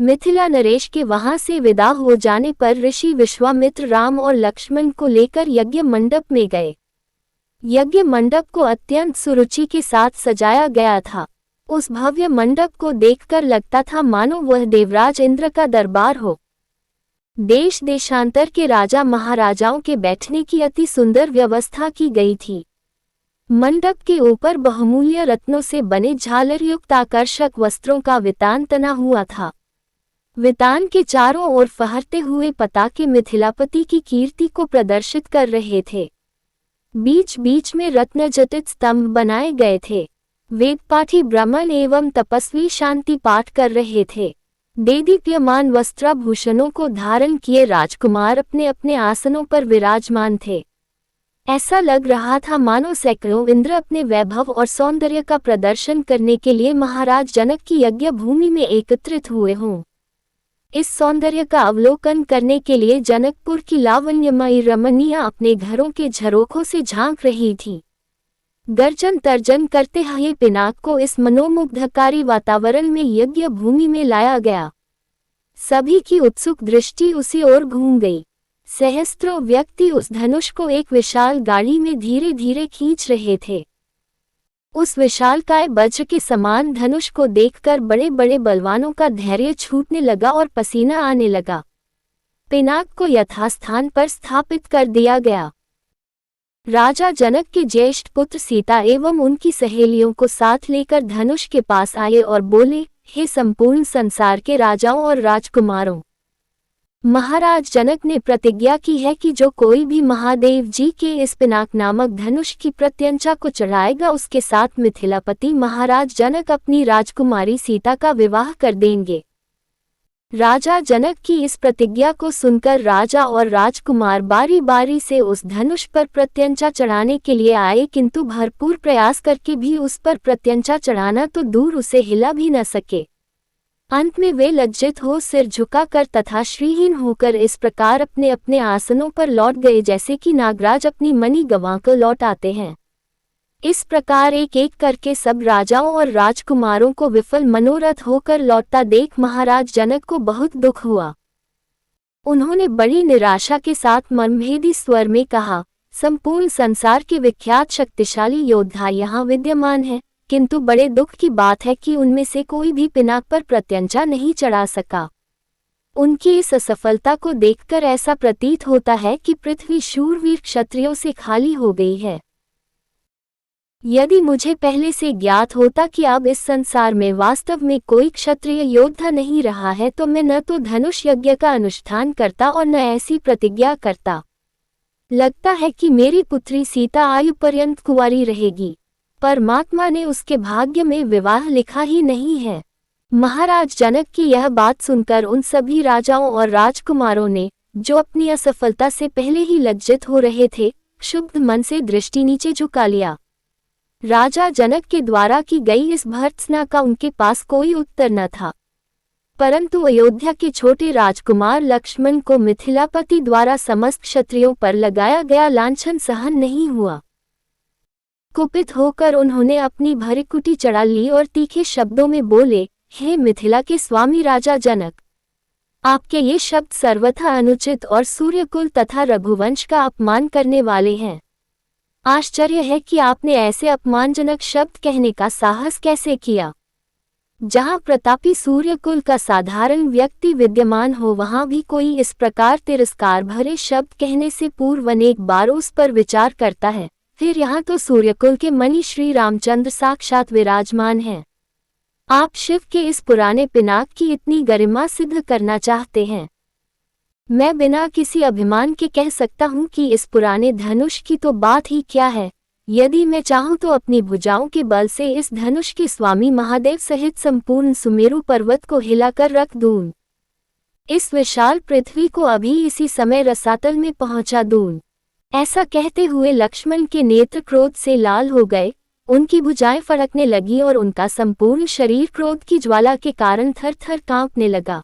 मिथिला नरेश के वहां से विदा हो जाने पर ऋषि विश्वामित्र राम और लक्ष्मण को लेकर यज्ञ मंडप में गए। यज्ञ मंडप को अत्यंत सुरुचि के साथ सजाया गया था। उस भव्य मंडप को देखकर लगता था मानो वह देवराज इंद्र का दरबार हो। देश देशांतर के राजा महाराजाओं के बैठने की अति सुंदर व्यवस्था की गई थी। मंडप के ऊपर बहुमूल्य रत्नों से बने झालरयुक्त आकर्षक वस्त्रों का वितान तना हुआ था। वितान के चारों ओर फहरते हुए पताके मिथिलापति की कीर्ति को प्रदर्शित कर रहे थे। बीच बीच में रत्नजटित स्तंभ बनाए गए थे। वेदपाठी ब्राह्मण एवं तपस्वी शांति पाठ कर रहे थे। देदीप्यमान वस्त्राभूषणों को धारण किए राजकुमार अपने अपने आसनों पर विराजमान थे। ऐसा लग रहा था मानो सैकड़ों इंद्र अपने वैभव और सौंदर्य का प्रदर्शन करने के लिए महाराज जनक की यज्ञ भूमि में एकत्रित हुए हों। इस सौंदर्य का अवलोकन करने के लिए जनकपुर की लावण्यमयी रमणियां अपने घरों के झरोखों से झांक रही थीं। गर्जन तर्जन करते हुए पिनाक को इस मनोमुग्धकारी वातावरण में यज्ञ भूमि में लाया गया। सभी की उत्सुक दृष्टि उसी ओर घूम गई। सहस्त्रों व्यक्ति उस धनुष को एक विशाल गाड़ी में धीरे धीरे खींच रहे थे। उस विशालकाय वज्र के समान धनुष को देखकर बड़े बड़े बलवानों का धैर्य छूटने लगा और पसीना आने लगा। पिनाक को यथास्थान पर स्थापित कर दिया गया। राजा जनक के ज्येष्ठ पुत्र सीता एवं उनकी सहेलियों को साथ लेकर धनुष के पास आए और बोले, हे संपूर्ण संसार के राजाओं और राजकुमारों, महाराज जनक ने प्रतिज्ञा की है कि जो कोई भी महादेव जी के इस पिनाक नामक धनुष की प्रत्यंचा को चढ़ाएगा उसके साथ मिथिलापति महाराज जनक अपनी राजकुमारी सीता का विवाह कर देंगे। राजा जनक की इस प्रतिज्ञा को सुनकर राजा और राजकुमार बारी बारी से उस धनुष पर प्रत्यंचा चढ़ाने के लिए आए, किंतु भरपूर प्रयास करके भी उस पर प्रत्यंचा चढ़ाना तो दूर उसे हिला भी न सके। अंत में वे लज्जित हो सिर झुकाकर तथा श्रीहीन होकर इस प्रकार अपने अपने आसनों पर लौट गए जैसे कि नागराज अपनी मणि गंवाकर लौट आते हैं। इस प्रकार एक एक करके सब राजाओं और राजकुमारों को विफल मनोरथ होकर लौटता देख महाराज जनक को बहुत दुख हुआ। उन्होंने बड़ी निराशा के साथ मनभेदी स्वर में कहा, संपूर्ण संसार के विख्यात शक्तिशाली योद्धा यहाँ विद्यमान हैं, किंतु बड़े दुख की बात है कि उनमें से कोई भी पिनाक पर प्रत्यंचा नहीं चढ़ा सका। उनकी इस असफलता को देखकर ऐसा प्रतीत होता है कि पृथ्वी शूरवीर क्षत्रियों से खाली हो गई है। यदि मुझे पहले से ज्ञात होता कि अब इस संसार में वास्तव में कोई क्षत्रिय योद्धा नहीं रहा है तो मैं न तो धनुष यज्ञ का अनुष्ठान करता और न ऐसी प्रतिज्ञा करता। लगता है कि मेरी पुत्री सीता आयु पर्यंत कुंवारी रहेगी। परमात्मा ने उसके भाग्य में विवाह लिखा ही नहीं है। महाराज जनक की यह बात सुनकर उन सभी राजाओं और राजकुमारों ने, जो अपनी असफलता से पहले ही लज्जित हो रहे थे, क्षुब्ध मन से दृष्टि नीचे झुका लिया। राजा जनक के द्वारा की गई इस भर्त्सना का उनके पास कोई उत्तर न था, परंतु अयोध्या के छोटे राजकुमार लक्ष्मण को मिथिलापति द्वारा समस्त क्षत्रियों पर लगाया गया लांछन सहन नहीं हुआ। कुपित होकर उन्होंने अपनी भरिकुटी चढ़ा ली और तीखे शब्दों में बोले, हे मिथिला के स्वामी राजा जनक, आपके ये शब्द सर्वथा अनुचित और सूर्यकुल तथा रघुवंश का अपमान करने वाले हैं। आश्चर्य है कि आपने ऐसे अपमानजनक शब्द कहने का साहस कैसे किया। जहाँ प्रतापी सूर्यकुल का साधारण व्यक्ति विद्यमान हो वहाँ भी कोई इस प्रकार तिरस्कार भरे शब्द कहने से पूर्व अनेक बार उस पर विचार करता है। फिर यहाँ तो सूर्यकुल के मणि श्री रामचंद्र साक्षात विराजमान हैं। आप शिव के इस पुराने पिनाक की इतनी गरिमा सिद्ध करना चाहते हैं। मैं बिना किसी अभिमान के कह सकता हूँ कि इस पुराने धनुष की तो बात ही क्या है। यदि मैं चाहूँ तो अपनी भुजाओं के बल से इस धनुष के स्वामी महादेव सहित संपूर्ण सुमेरु पर्वत को हिलाकर रख दूं। इस विशाल पृथ्वी को अभी इसी समय रसातल में पहुँचा दूं। ऐसा कहते हुए लक्ष्मण के नेत्र क्रोध से लाल हो गए, उनकी भुजाएं फड़कने लगी और उनका संपूर्ण शरीर क्रोध की ज्वाला के कारण थर थर कांपने लगा।